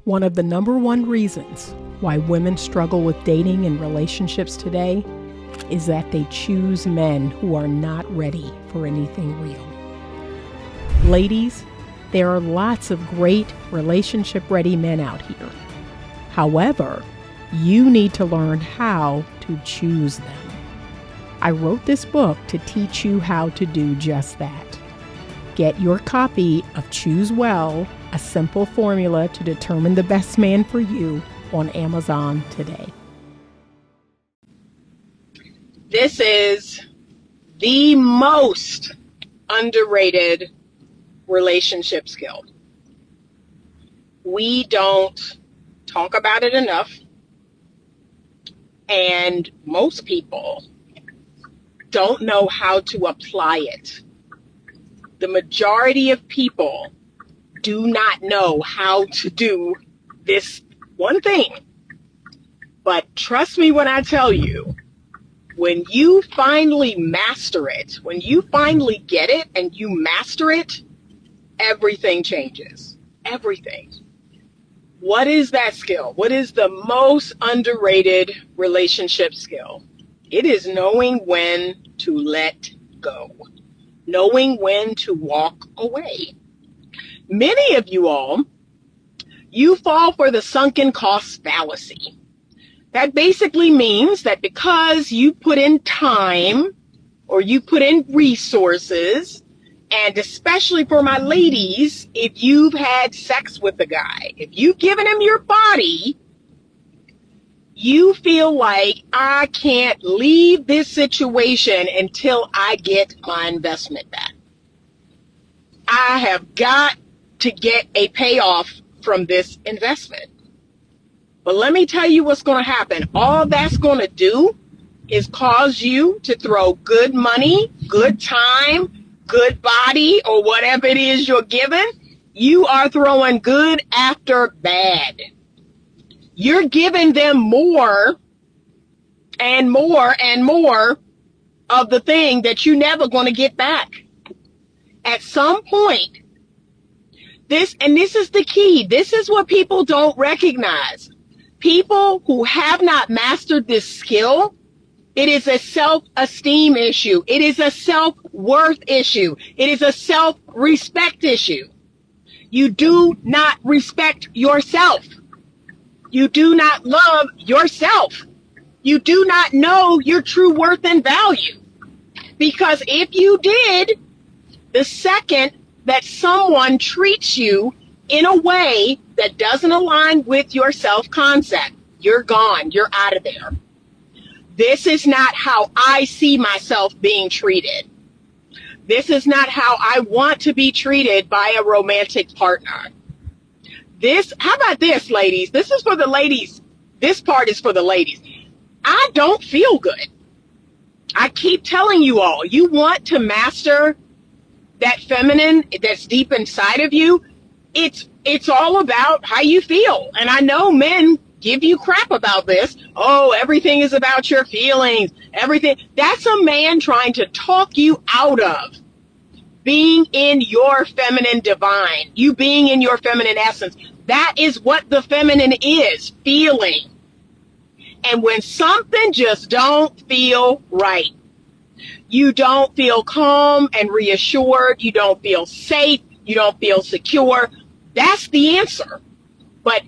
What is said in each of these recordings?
One of the number one reasons why women struggle with dating and relationships today is that they choose men who are not ready for anything real. Ladies, there are lots of great relationship-ready men out here. However, you need to learn how to choose them. I wrote this book to teach you how to do just that. Get your copy of Choose Well, a simple formula to determine the best man for you on Amazon today. This is the most underrated relationship skill. We don't talk about it enough, and most people don't know how to apply it. The majority of people do not know how to do this one thing. But trust me when I tell you, when you finally master it, when you finally get it and you master it, everything changes. Everything. What is that skill? What is the most underrated relationship skill? It is knowing when to let go. Knowing when to walk away. Many of you all, you fall for the sunken cost fallacy. That basically means that because you put in time or you put in resources, and especially for my ladies, if you've had sex with a guy, if you've given him your body, you feel like I can't leave this situation until I get my investment back. I have got to get a payoff from this investment. But let me tell you what's going to happen. All that's going to do is cause you to throw good money, good time, good body, or whatever it is you're given. You are throwing good after bad. You're giving them more and more and more of the thing that you're never going to get back. At some point, this is the key. This is what people don't recognize. People who have not mastered this skill, it is a self-esteem issue. It is a self-worth issue. It is a self-respect issue. You do not respect yourself. You do not love yourself. You do not know your true worth and value. Because if you did, the second that someone treats you in a way that doesn't align with your self-concept, you're gone. You're out of there. This is not how I see myself being treated. This is not how I want to be treated by a romantic partner. How about this, ladies? This is for the ladies. This part is for the ladies. I don't feel good. I keep telling you all, you want to master that feminine that's deep inside of you. It's all about how you feel. And I know men give you crap about this. Oh, everything is about your feelings. Everything. That's a man trying to talk you out of being in your feminine divine, you being in your feminine essence. That is what the feminine is, feeling. And when something just don't feel right, you don't feel calm and reassured, you don't feel safe, you don't feel secure, that's the answer. But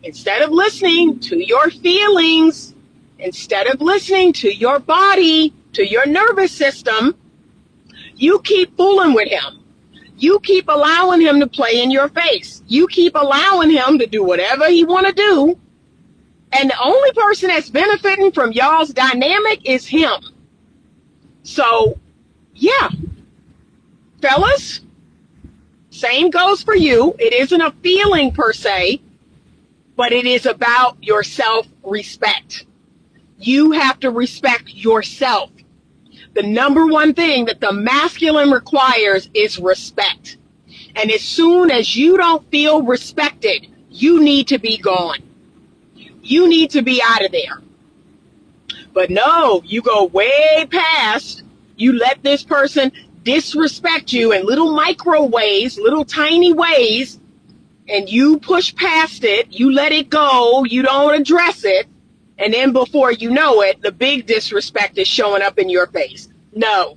instead of listening to your feelings, instead of listening to your body, to your nervous system, you keep fooling with him. You keep allowing him to play in your face. You keep allowing him to do whatever he want to do. And the only person that's benefiting from y'all's dynamic is him. So, yeah, fellas, same goes for you. It isn't a feeling per se, but it is about your self-respect. You have to respect yourself. The number one thing that the masculine requires is respect. And as soon as you don't feel respected, you need to be gone. You need to be out of there. But no, you go way past, you let this person disrespect you in little micro ways, little tiny ways, and you push past it, you let it go, you don't address it, and then before you know it, the big disrespect is showing up in your face. No.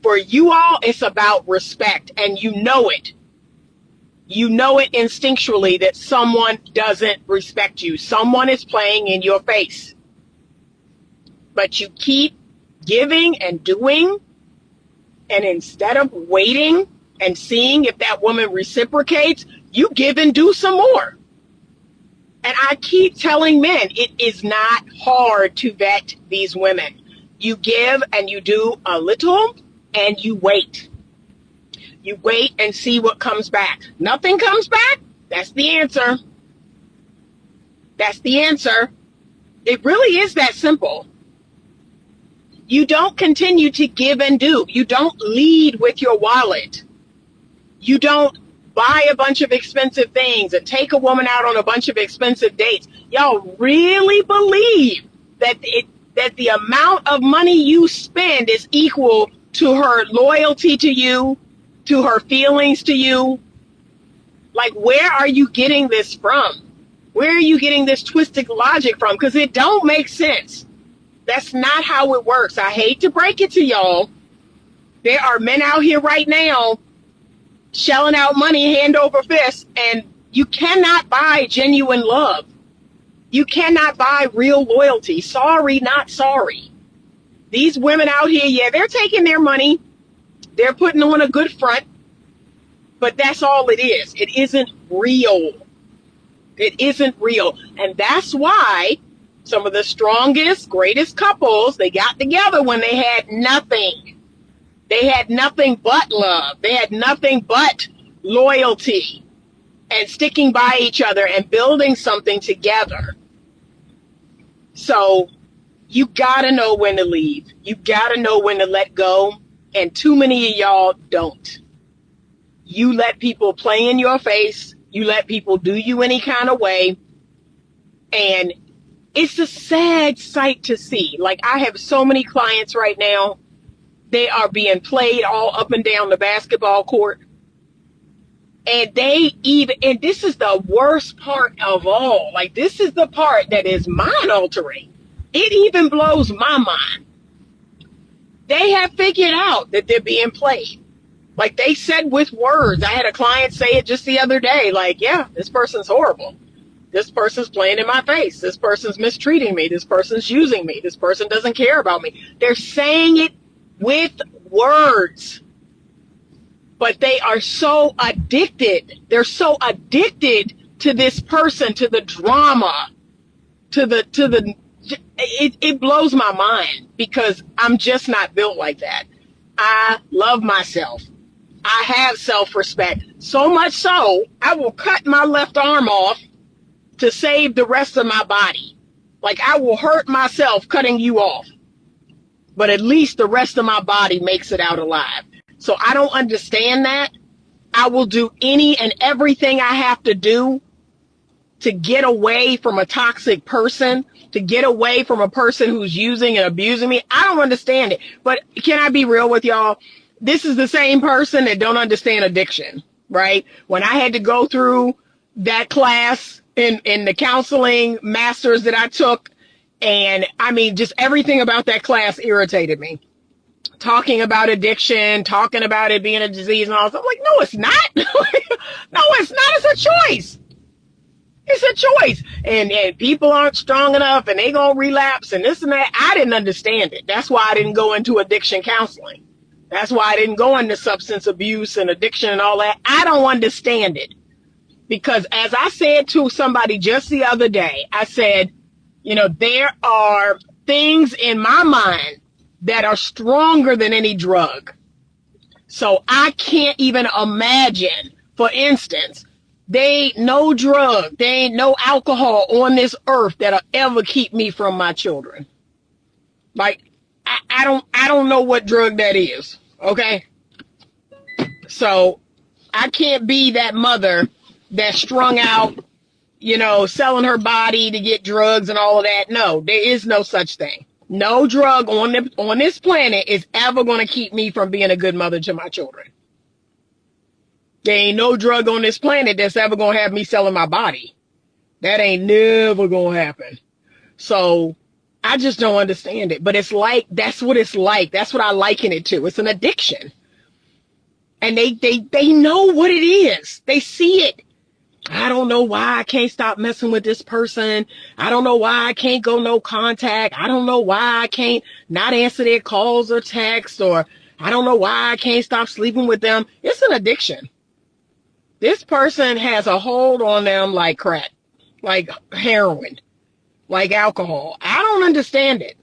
For you all, it's about respect, and you know it. You know it instinctually that someone doesn't respect you. Someone is playing in your face. But you keep giving and doing, and instead of waiting and seeing if that woman reciprocates, you give and do some more. And I keep telling men, it is not hard to vet these women. You give and you do a little, and you wait. You wait and see what comes back. Nothing comes back? That's the answer. That's the answer. It really is that simple. You don't continue to give and do. You don't lead with your wallet. You don't buy a bunch of expensive things and take a woman out on a bunch of expensive dates. Y'all really believe that the amount of money you spend is equal to her loyalty to you, to her feelings to you? Like, where are you getting this from? Where are you getting this twisted logic from? Because it don't make sense. That's not how it works. I hate to break it to y'all. There are men out here right now shelling out money hand over fist, and you cannot buy genuine love. You cannot buy real loyalty. Sorry, not sorry. These women out here, yeah, they're taking their money. They're putting on a good front, but that's all it is. It isn't real. It isn't real. And that's why some of the strongest, greatest couples, they got together when they had nothing. They had nothing but love. They had nothing but loyalty and sticking by each other and building something together. So you gotta know when to leave. You gotta know when to let go. And too many of y'all don't. You let people play in your face. You let people do you any kind of way. And it's a sad sight to see. Like, I have so many clients right now. They are being played all up and down the basketball court. And and this is the worst part of all. Like, this is the part that is mind altering. It even blows my mind. They have figured out that they're being played. Like, they said with words. I had a client say it just the other day. Like, yeah, this person's horrible. This person's playing in my face. This person's mistreating me. This person's using me. This person doesn't care about me. They're saying it with words. But they are so addicted. They're so addicted to this person, to the drama, it blows my mind, because I'm just not built like that. I love myself. I have self-respect. So much so, I will cut my left arm off to save the rest of my body. Like, I will hurt myself cutting you off, but at least the rest of my body makes it out alive. So I don't understand that. I will do any and everything I have to do to get away from a toxic person, to get away from a person who's using and abusing me. I don't understand it. But can I be real with y'all? This is the same person that don't understand addiction, right? When I had to go through that class in the counseling masters that I took, and I mean, just everything about that class irritated me. Talking about addiction, talking about it being a disease and all that. I'm like, no, it's not. No, it's not. It's a choice. It's a choice. And people aren't strong enough and they gonna relapse and this and that. I didn't understand it. That's why I didn't go into addiction counseling. That's why I didn't go into substance abuse and addiction and all that. I don't understand it. Because as I said to somebody just the other day, I said, you know, there are things in my mind that are stronger than any drug. So I can't even imagine, for instance, there ain't no drug, there ain't no alcohol on this earth that'll ever keep me from my children. Like, I don't know what drug that is, okay? So I can't be that mother that's strung out, you know, selling her body to get drugs and all of that. No, there is no such thing. No drug on this planet is ever going to keep me from being a good mother to my children. There ain't no drug on this planet that's ever going to have me selling my body. That ain't never going to happen. So I just don't understand it. But it's like, that's what it's like. That's what I liken it to. It's an addiction. And they know what it is. They see it. I don't know why I can't stop messing with this person. I don't know why I can't go no contact. I don't know why I can't not answer their calls or texts, or I don't know why I can't stop sleeping with them. It's an addiction. This person has a hold on them like crack, like heroin, like alcohol. I don't understand it.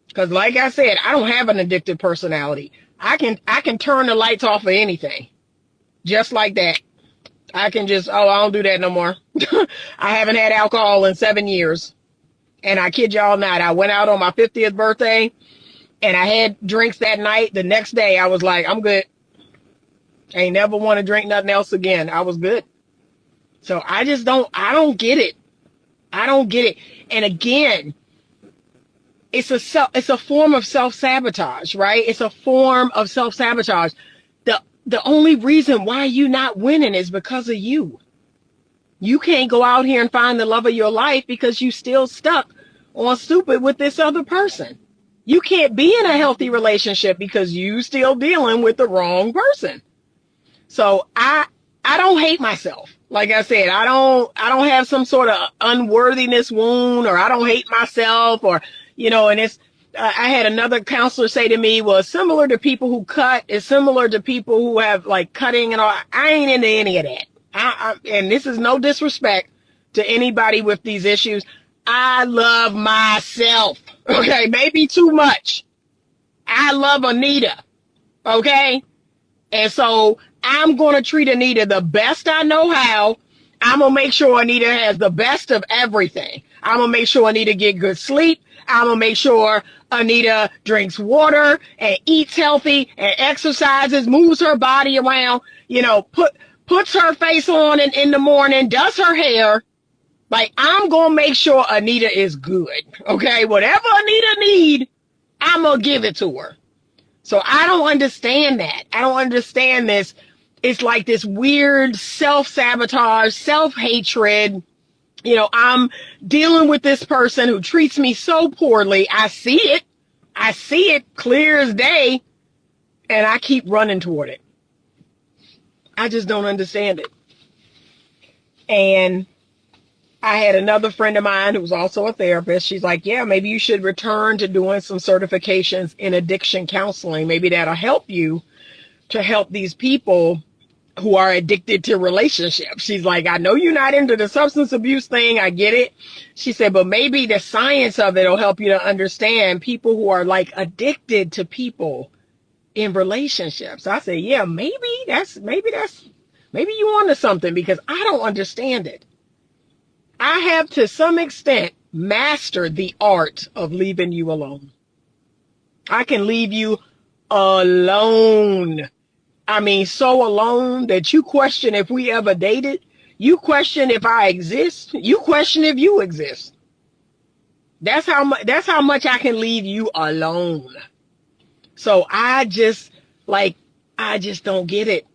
Because like I said, I don't have an addictive personality. I can turn the lights off of anything. Just like that. I can just, I don't do that no more. I haven't had alcohol in 7 years. And I kid y'all not, I went out on my 50th birthday and I had drinks that night. The next day I was like, I'm good. I ain't never want to drink nothing else again. I was good. So I don't get it. I don't get it. And again, it's a form of self-sabotage, right? It's a form of self-sabotage. The only reason why you not winning is because of you. You can't go out here and find the love of your life because you still stuck on stupid with this other person. You can't be in a healthy relationship because you still dealing with the wrong person. So I don't hate myself. Like I said, I don't have some sort of unworthiness wound, or I don't hate myself, or, and it's, I had another counselor say to me, well, it's similar to people who cut, it's similar to people who have like cutting and all. I ain't into any of that. And this is no disrespect to anybody with these issues. I love myself. Okay. Maybe too much. I love Anita. Okay. And so I'm going to treat Anita the best I know how. I'm going to make sure Anita has the best of everything. I'm going to make sure Anita get good sleep. I'm going to make sure Anita drinks water and eats healthy and exercises, moves her body around, puts her face on in the morning, does her hair. Like, I'm going to make sure Anita is good. Okay. Whatever Anita need, I'm going to give it to her. So I don't understand that. I don't understand this. It's like this weird self-sabotage, self-hatred. I'm dealing with this person who treats me so poorly. I see it. I see it clear as day. And I keep running toward it. I just don't understand it. And I had another friend of mine who was also a therapist. She's like, yeah, maybe you should return to doing some certifications in addiction counseling. Maybe that'll help you to help these people who are addicted to relationships. She's like, I know you're not into the substance abuse thing. I get it. She said, but maybe the science of it will help you to understand people who are like addicted to people in relationships. I said, yeah, maybe you onto something, because I don't understand it. I have to some extent mastered the art of leaving you alone. I can leave you alone. I mean, so alone that you question if we ever dated. You question if I exist. You question if you exist. That's how much I can leave you alone. So I just don't get it.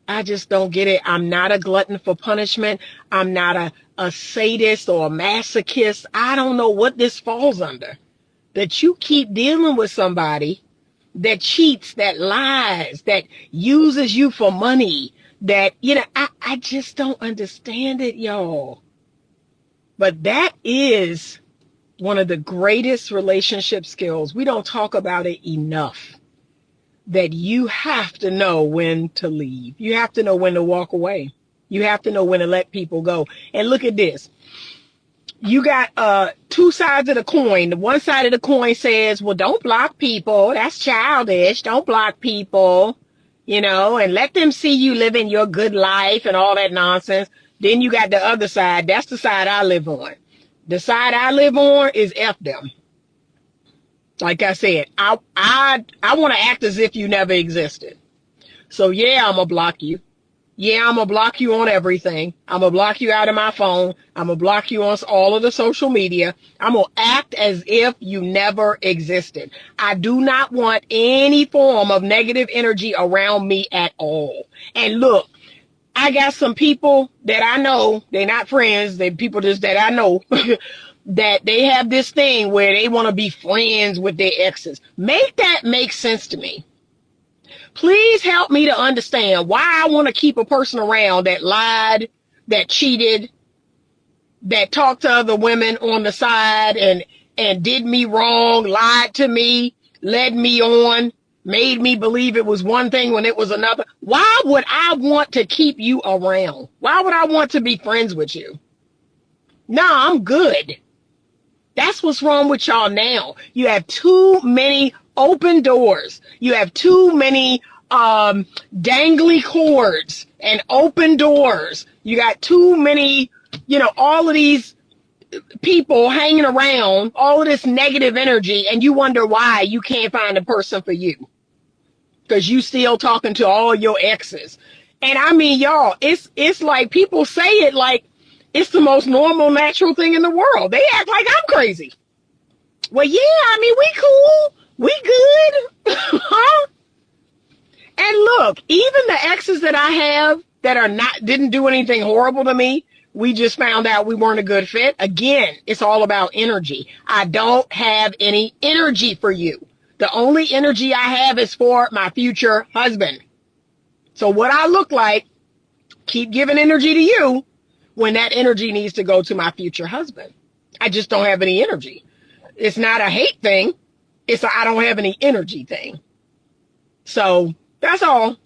I just don't get it. I'm not a glutton for punishment. I'm not a sadist or a masochist. I don't know what this falls under. That you keep dealing with somebody that cheats, that lies, that uses you for money, that, I just don't understand it, y'all. But that is one of the greatest relationship skills. We don't talk about it enough. That you have to know when to leave. You have to know when to walk away. You have to know when to let people go. And look at this. You got two sides of the coin. The one side of the coin says, well, don't block people. That's childish. Don't block people, and let them see you living your good life and all that nonsense. Then you got the other side. That's the side I live on. The side I live on is F them. Like I said, I want to act as if you never existed. So yeah, I'm going to block you. Yeah, I'm going to block you on everything. I'm going to block you out of my phone. I'm going to block you on all of the social media. I'm going to act as if you never existed. I do not want any form of negative energy around me at all. And look, I got some people that I know, they're not friends, they're people just that I know, that they have this thing where they want to be friends with their exes. Make that make sense to me. Please help me to understand why I want to keep a person around that lied, that cheated, that talked to other women on the side and did me wrong, lied to me, led me on, made me believe it was one thing when it was another. Why would I want to keep you around? Why would I want to be friends with you? Nah, I'm good. That's what's wrong with y'all now. You have too many open doors. You have too many dangly cords and open doors. You got too many, all of these people hanging around, all of this negative energy, and you wonder why you can't find a person for you. Because you still talking to all your exes. And I mean, y'all, it's like people say it like it's the most normal, natural thing in the world. They act like I'm crazy. Well, yeah, I mean, we cool. We good. Huh? And look, even the exes that I have that didn't do anything horrible to me, we just found out we weren't a good fit. Again, it's all about energy. I don't have any energy for you. The only energy I have is for my future husband. So what I look like, keep giving energy to you when that energy needs to go to my future husband. I just don't have any energy. It's not a hate thing. It's a I don't have any energy thing. So that's all,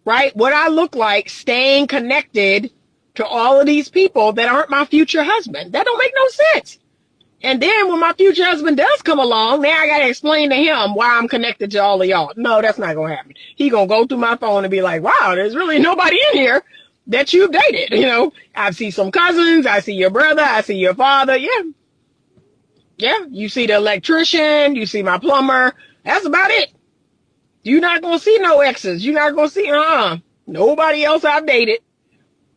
right? What I look like staying connected to all of these people that aren't my future husband. That don't make no sense. And then when my future husband does come along, now I got to explain to him why I'm connected to all of y'all. No, that's not going to happen. He going to go through my phone and be like, wow, there's really nobody in here that you've dated. I see some cousins. I see your brother. I see your father. Yeah. Yeah. You see the electrician. You see my plumber. That's about it. You're not going to see no exes. You're not going to see, nobody else I've dated.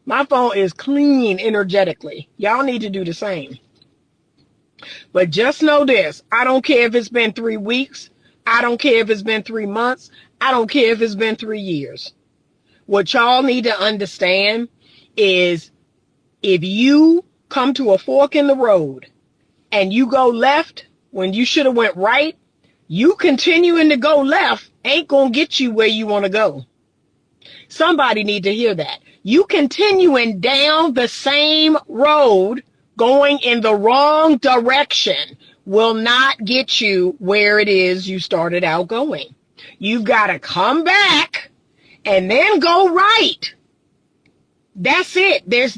My phone is clean energetically. Y'all need to do the same. But just know this. I don't care if it's been 3 weeks. I don't care if it's been 3 months. I don't care if it's been 3 years. What y'all need to understand is if you come to a fork in the road and you go left when you should have went right, you continuing to go left ain't going to get you where you want to go. Somebody need to hear that. You continuing down the same road, going in the wrong direction, will not get you where it is you started out going. You've got to come back and then go right. That's it. There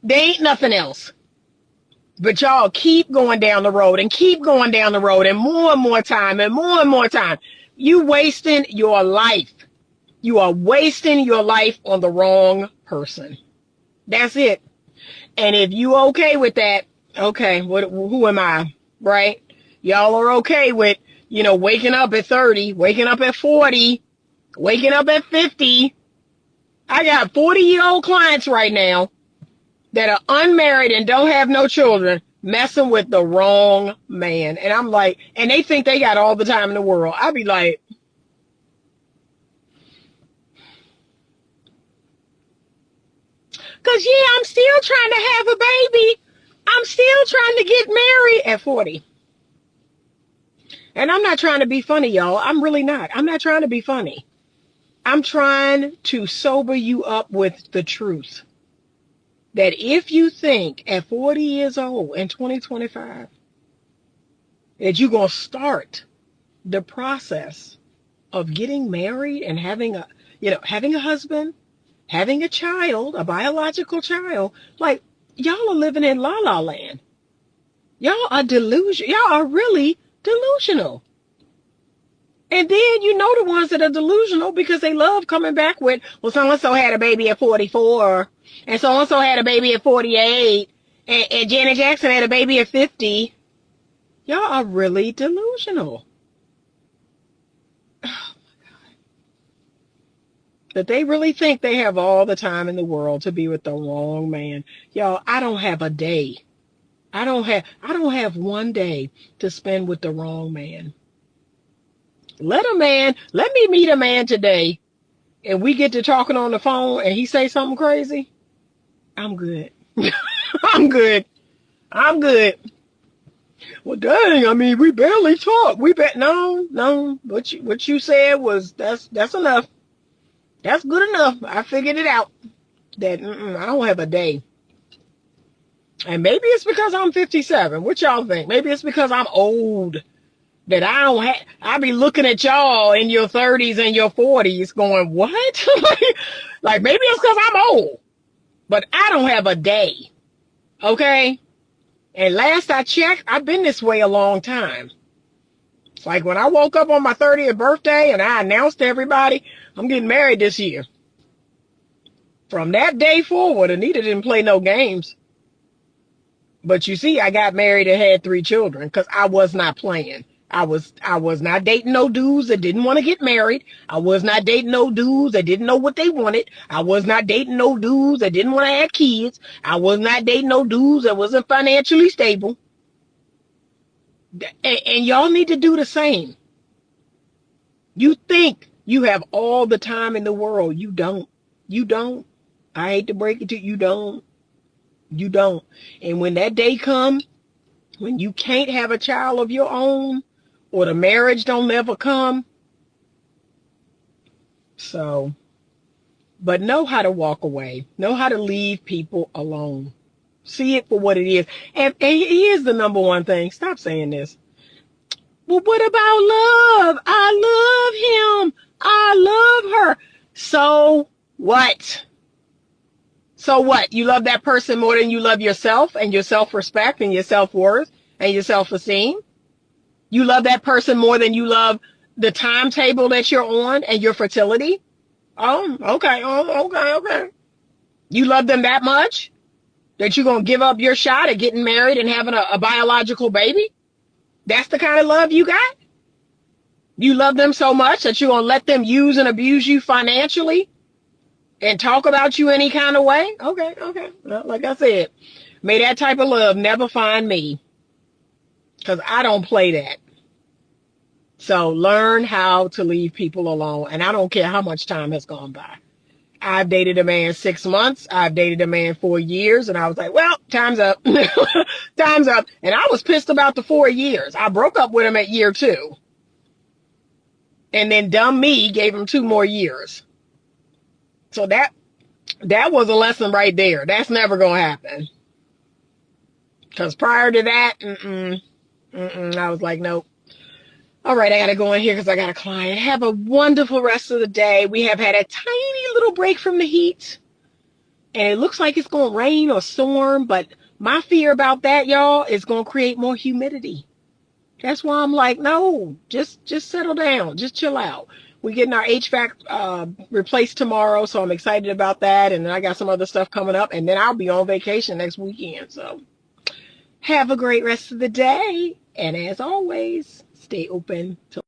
ain't nothing else. But y'all keep going down the road and keep going down the road and more time and more time. You wasting your life. You are wasting your life on the wrong person. That's it. And if you okay with that, okay, who am I, right? Y'all are okay with, waking up at 30, waking up at 40, waking up at 50. I got 40-year-old clients right now that are unmarried and don't have no children messing with the wrong man. And I'm like, and they think they got all the time in the world. I'd be like, because, yeah, I'm still trying to have a baby. I'm still trying to get married at 40. And I'm not trying to be funny, y'all. I'm really not. I'm not trying to be funny. I'm trying to sober you up with the truth. That if you think at 40 years old in 2025 that you're going to start the process of getting married and having a husband, having a child, a biological child, like y'all are living in la la land. Y'all are delusional. Y'all are really delusional. And then the ones that are delusional because they love coming back with, well, so-and-so had a baby at 44 and so-and-so had a baby at 48 and Janet Jackson had a baby at 50. Y'all are really delusional. That they really think they have all the time in the world to be with the wrong man. Y'all, I don't have a day. I don't have one day to spend with the wrong man. Let me meet a man today and we get to talking on the phone and he say something crazy, I'm good. I'm good. I'm good. Well, dang, I mean, we barely talk. No. What you said was that's enough. That's good enough. I figured it out. That I don't have a day. And maybe it's because I'm 57. What y'all think? Maybe it's because I'm old. That I don't have. I be looking at y'all in your 30s and your 40s, going, what? Like maybe it's because I'm old. But I don't have a day. Okay. And last I checked, I've been this way a long time. It's like when I woke up on my 30th birthday and I announced to everybody, I'm getting married this year. From that day forward, Anita didn't play no games. But you see, I got married and had 3 children because I was not playing. I was not dating no dudes that didn't want to get married. I was not dating no dudes that didn't know what they wanted. I was not dating no dudes that didn't want to have kids. I was not dating no dudes that wasn't financially stable. And y'all need to do the same. You think you have all the time in the world. You don't. You don't. I hate to break it to you. You don't. You don't. And when that day comes, when you can't have a child of your own, or the marriage don't ever come. So, but know how to walk away. Know how to leave people alone. See it for what it is. And here's the number one thing. Stop saying this. Well, what about love? I love him. I love her. So what? So what? You love that person more than you love yourself and your self-respect and your self-worth and your self-esteem? You love that person more than you love the timetable that you're on and your fertility? Oh, okay. Oh, okay. You love them that much that you're going to give up your shot at getting married and having a biological baby? That's the kind of love you got? You love them so much that you're going to let them use and abuse you financially and talk about you any kind of way? Okay. Well, like I said, may that type of love never find me, because I don't play that. So learn how to leave people alone. And I don't care how much time has gone by. I've dated a man 6 months. I've dated a man 4 years. And I was like, well, time's up. Time's up. And I was pissed about the 4 years. I broke up with him at year 2. And then dumb me gave him 2 more years. So that was a lesson right there. That's never going to happen. Because prior to that, I was like, nope. All right, I got to go in here because I got a client. Have a wonderful rest of the day. We have had a tiny little break from the heat. And it looks like it's going to rain or storm. But my fear about that, y'all, is going to create more humidity. That's why I'm like, no, just settle down. Just chill out. We're getting our HVAC replaced tomorrow, so I'm excited about that. And then I got some other stuff coming up. And then I'll be on vacation next weekend. So have a great rest of the day. And as always, stay open to